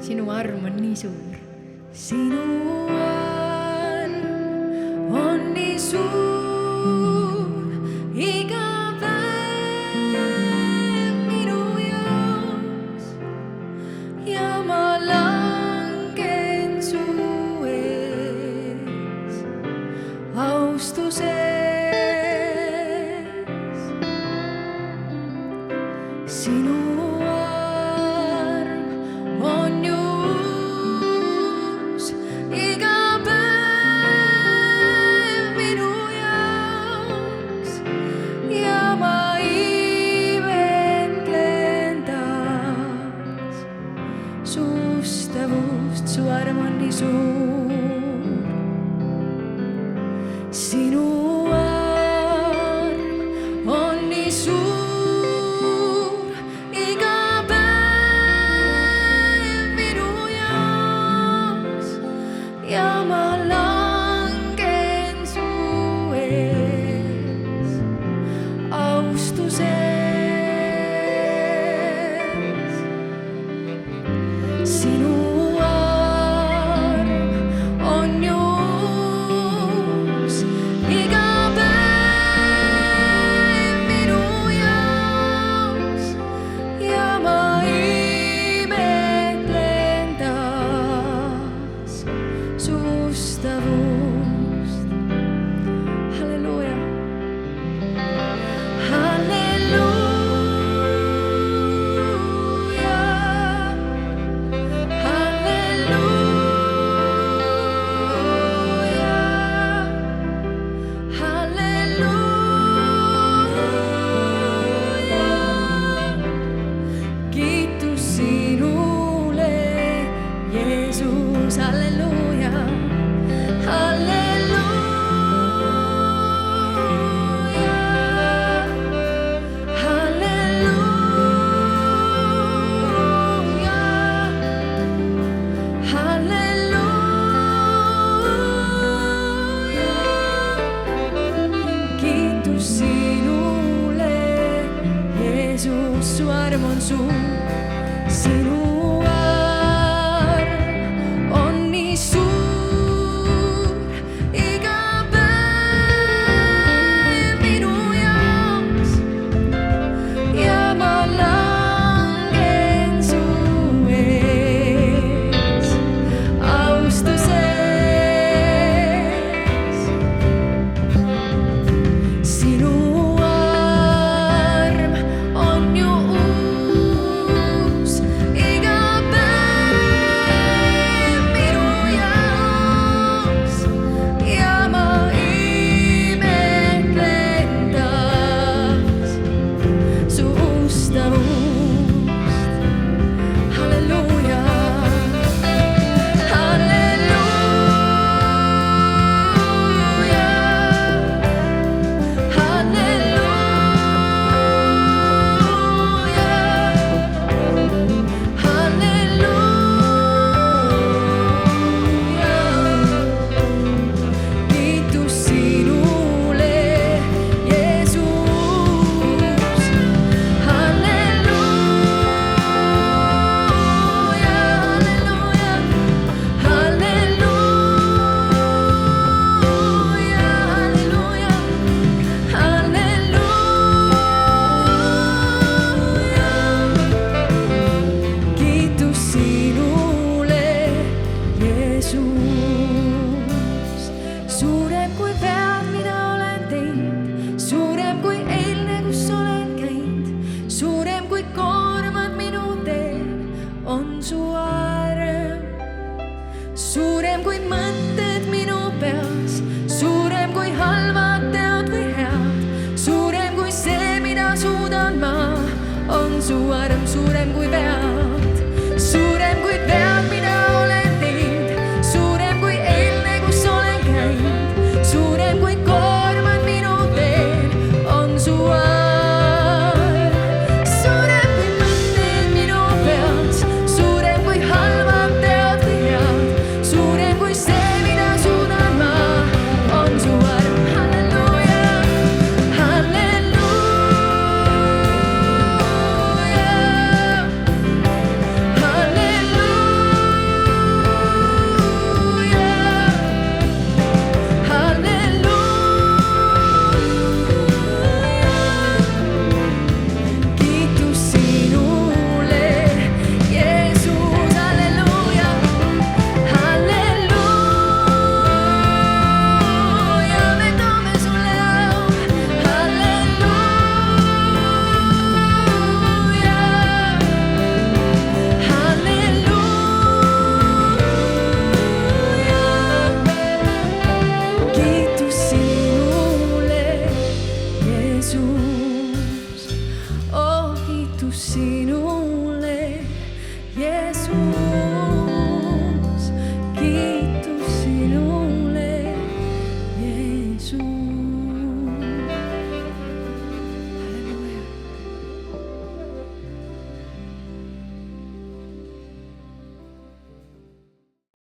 sinu arm on nii suur. Sinu arm on nii suur, iga päev minu jaoks ja ma langen su ees austuses. Sinu arm on ju uus, iga päev minu jaoks ja ma imetlen taas su ustavust, su arm on nii suur. Sinu arm on nii suur, iga päev minu jaoks ja ma langen su ees austuses. Sinu arm on ju uus, iga päev minu jaoks ja ma imetlen taas su ustavust. Halleluuja. Halleluuja. Halleluuja. Halleluuja. Kiitus sinule, Jeesus. Halleluuja. Halleluuja. Halleluuja. Halleluuja. Kiitus sinule, Jeesus, su arm on suur. Sinu arm on nii suur, iga päev minu jaoks ja ma langen su ees austuses. Sinu arm on ju uus, iga päev minu jaoks ja ma imetlen taas su ustavust. Halleluuja. Halleluuja. Halleluuja. Halleluuja. Kiitus sinule, Jeesus. Halleluuja. Halleluuja. Halleluuja. Halleluuja. Kiitus sinule, Jeesus. Suurem kui vead, mida olen teinud, suurem kui eilne, kus olen käinud, suurem kui koormad minu teel on su arm. Suurem kui mõtted minu peas, suurem kui halvad teod või head, suurem kui see, mida suudan ma, on su arm. Suurem kui vead, suurem kui vead, mida olen teinud, suurem kui eilne, kus olen käinud, suurem kui koormad minu teel on su arm. Suurem kui mõtted minu peas, suurem kui halvad teod või head, suurem kui see, mida suudan ma, on su arm. Halleluuja. Halleluuja. sinule, Jeesus.